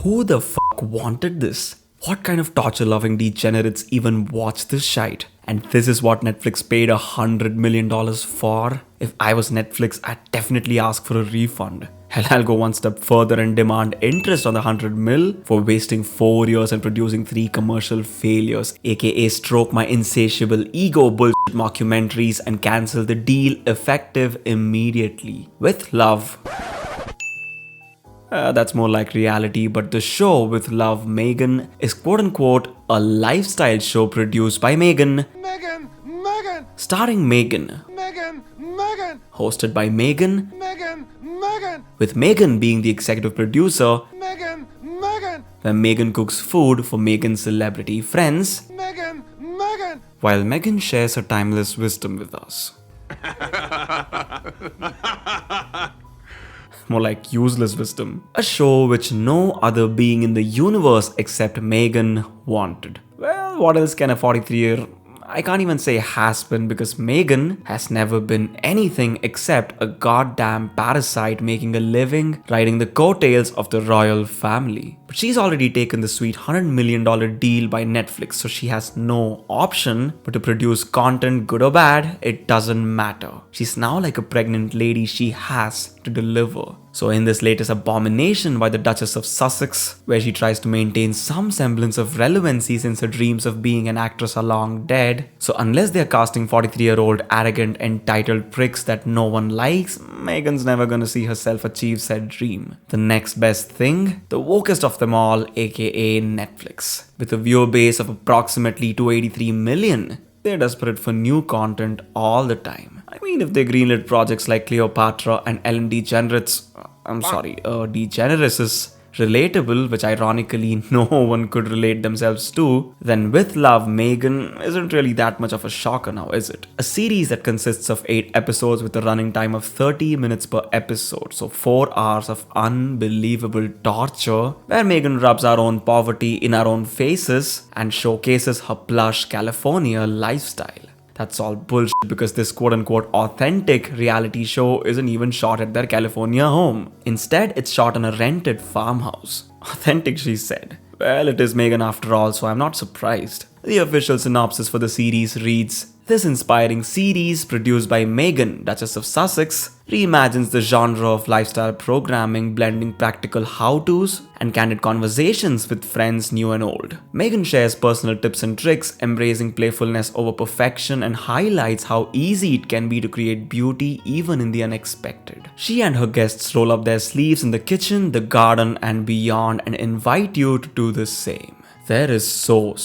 who the fuck wanted this? What kind of torture-loving degenerates even watch this shite? And this is what Netflix paid $100 million for? If I was Netflix, I'd definitely ask for a refund. Hell, I'll go one step further and demand interest on the 100 mil for wasting 4 years and producing 3 commercial failures, aka stroke my insatiable ego bullshit mockumentaries and cancel the deal effective immediately. With love. That's more like reality, but the show With Love Meghan is quote-unquote a lifestyle show produced by Meghan. Starring Meghan. Hosted by Meghan. With Meghan being the executive producer. Where Meghan cooks food for Meghan's celebrity friends. While Meghan shares her timeless wisdom with us. More like useless wisdom. A show which no other being in the universe except Meghan wanted. Well, what else can a 43-year... I can't even say has been, because Meghan has never been anything except a goddamn parasite making a living riding the coattails of the royal family. But she's already taken the sweet $100 million deal by Netflix, so she has no option but to produce content, good or bad, it doesn't matter. She's now like a pregnant lady, she has to deliver. So in this latest abomination by the Duchess of Sussex, where she tries to maintain some semblance of relevancy since her dreams of being an actress are long dead, so unless they're casting 43-year-old arrogant entitled pricks that no one likes, Meghan's never gonna see herself achieve said dream. The next best thing? The wokest of them all, aka Netflix. With a viewer base of approximately 283 million, they're desperate for new content all the time. I mean, if they greenlit projects like Cleopatra and Ellen DeGeneres is relatable, which ironically no one could relate themselves to, then With Love Meghan isn't really that much of a shocker now, is it? A series that consists of 8 episodes with a running time of 30 minutes per episode, so 4 hours of unbelievable torture, where Meghan rubs our own poverty in our own faces and showcases her plush California lifestyle. That's all bullshit, because this quote-unquote authentic reality show isn't even shot at their California home. Instead, it's shot on a rented farmhouse. Authentic, she said. Well, it is Meghan after all, so I'm not surprised. The official synopsis for the series reads, "This inspiring series, produced by Meghan, Duchess of Sussex, reimagines the genre of lifestyle programming, blending practical how-tos and candid conversations with friends new and old. Meghan shares personal tips and tricks, embracing playfulness over perfection, and highlights how easy it can be to create beauty even in the unexpected. She and her guests roll up their sleeves in the kitchen, the garden, and beyond, and invite you to do the same." There is so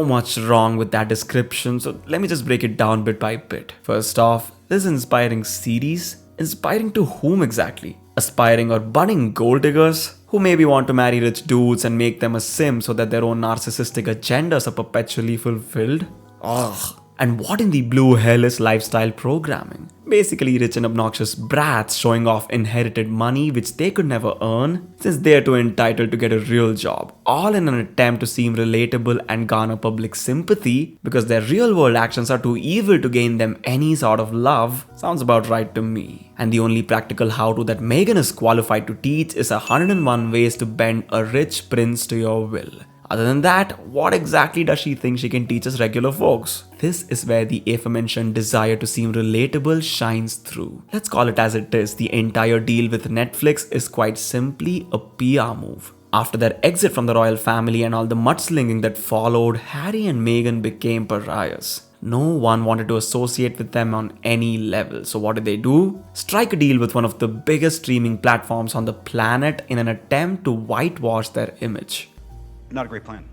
much wrong with that description, so let me just break it down bit by bit. First off, this inspiring series, inspiring to whom exactly? Aspiring or budding gold diggers who maybe want to marry rich dudes and make them a sim so that their own narcissistic agendas are perpetually fulfilled? Ugh. And what in the blue hell is lifestyle programming? Basically rich and obnoxious brats showing off inherited money which they could never earn since they're too entitled to get a real job, all in an attempt to seem relatable and garner public sympathy because their real world actions are too evil to gain them any sort of love. Sounds about right to me. And the only practical how-to that Meghan is qualified to teach is 101 ways to bend a rich prince to your will. Other than that, what exactly does she think she can teach us regular folks? This is where the aforementioned desire to seem relatable shines through. Let's call it as it is, the entire deal with Netflix is quite simply a PR move. After their exit from the royal family and all the mudslinging that followed, Harry and Meghan became pariahs. No one wanted to associate with them on any level. So what did they do? Strike a deal with one of the biggest streaming platforms on the planet in an attempt to whitewash their image. Not a great plan.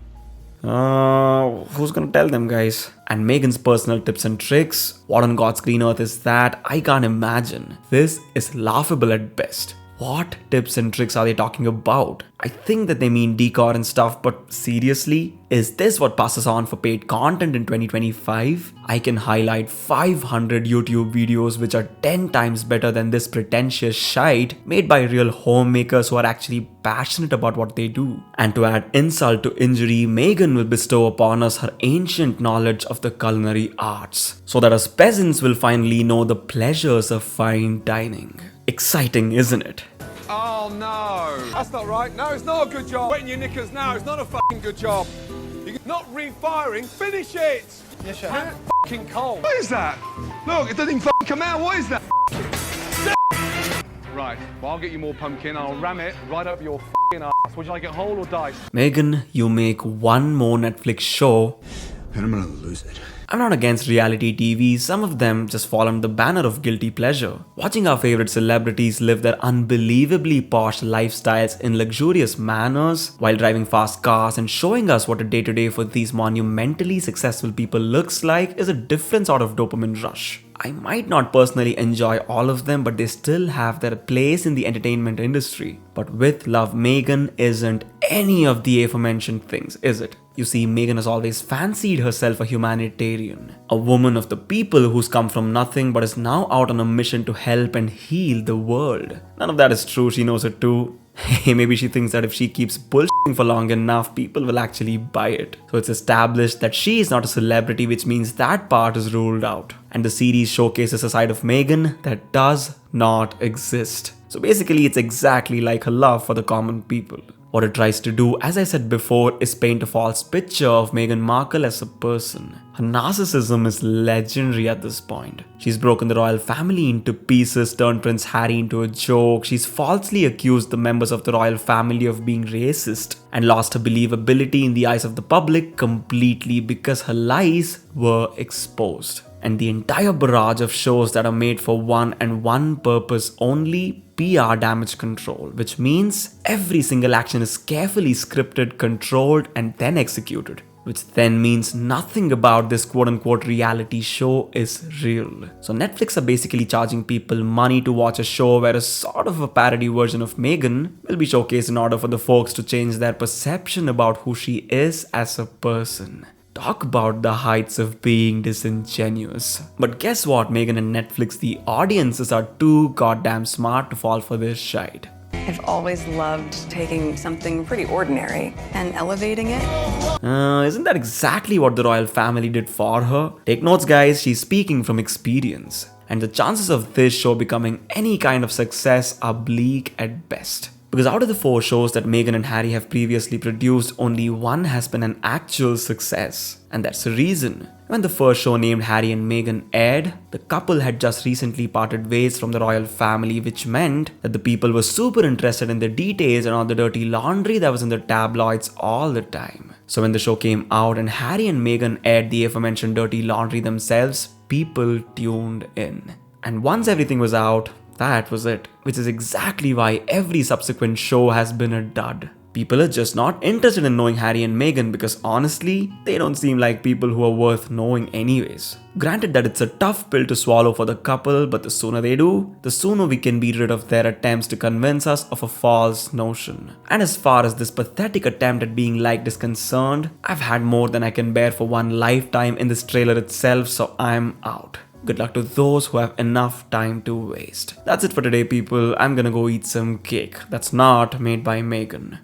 Who's gonna tell them, guys? And Meghan's personal tips and tricks, what on God's green earth is that? I can't imagine. This is laughable at best. What tips and tricks are they talking about? I think that they mean decor and stuff, but seriously? Is this what passes on for paid content in 2025? I can highlight 500 YouTube videos which are 10 times better than this pretentious shite made by real homemakers who are actually passionate about what they do. And to add insult to injury, Meghan will bestow upon us her ancient knowledge of the culinary arts, so that us peasants will finally know the pleasures of fine dining. Exciting, isn't it? Oh no! That's not right. No, it's not a good job. Wetting your knickers now, it's not a fucking good job. You're not refiring, finish it! Yes, sir. You're fucking cold. What is that? Look, it doesn't even fucking come out. What is that? Right, well, I'll get you more pumpkin. I'll ram it right up your fucking ass. Would you like it whole or diced? Meghan, you make one more Netflix show and I'm gonna lose it. I'm not against reality TV, some of them just fall under the banner of guilty pleasure. Watching our favorite celebrities live their unbelievably posh lifestyles in luxurious manners while driving fast cars and showing us what a day-to-day for these monumentally successful people looks like is a different sort of dopamine rush. I might not personally enjoy all of them, but they still have their place in the entertainment industry. But with Love, Meghan isn't any of the aforementioned things, is it? You see, Meghan has always fancied herself a humanitarian, a woman of the people who's come from nothing but is now out on a mission to help and heal the world. None of that is true, she knows it too. Hey, maybe she thinks that if she keeps bullshitting for long enough, people will actually buy it. So it's established that she is not a celebrity, which means that part is ruled out. And the series showcases a side of Meghan that does not exist. So basically, it's exactly like her love for the common people. What it tries to do, as I said before, is paint a false picture of Meghan Markle as a person. Her narcissism is legendary at this point. She's broken the royal family into pieces, turned Prince Harry into a joke. She's falsely accused the members of the royal family of being racist and lost her believability in the eyes of the public completely because her lies were exposed. And the entire barrage of shows that are made for one and one purpose only, PR damage control, which means every single action is carefully scripted, controlled, and then executed. Which then means nothing about this quote-unquote reality show is real. So Netflix are basically charging people money to watch a show where a sort of a parody version of Meghan will be showcased in order for the folks to change their perception about who she is as a person. Talk about the heights of being disingenuous. But guess what, Meghan and Netflix, the audiences are too goddamn smart to fall for this shite. I've always loved taking something pretty ordinary and elevating it. Isn't that exactly what the royal family did for her? Take notes, guys, she's speaking from experience. And the chances of this show becoming any kind of success are bleak at best. Because out of the 4 shows that Meghan and Harry have previously produced, only one has been an actual success. And that's the reason. When the first show named Harry and Meghan aired, the couple had just recently parted ways from the royal family, which meant that the people were super interested in the details and all the dirty laundry that was in the tabloids all the time. So when the show came out and Harry and Meghan aired the aforementioned dirty laundry themselves, people tuned in. And once everything was out, that was it, which is exactly why every subsequent show has been a dud. People are just not interested in knowing Harry and Meghan because honestly, they don't seem like people who are worth knowing anyways. Granted that it's a tough pill to swallow for the couple, but the sooner they do, the sooner we can be rid of their attempts to convince us of a false notion. And as far as this pathetic attempt at being liked is concerned, I've had more than I can bear for one lifetime in this trailer itself, so I'm out. Good luck to those who have enough time to waste. That's it for today, people. I'm gonna go eat some cake that's not made by Meghan.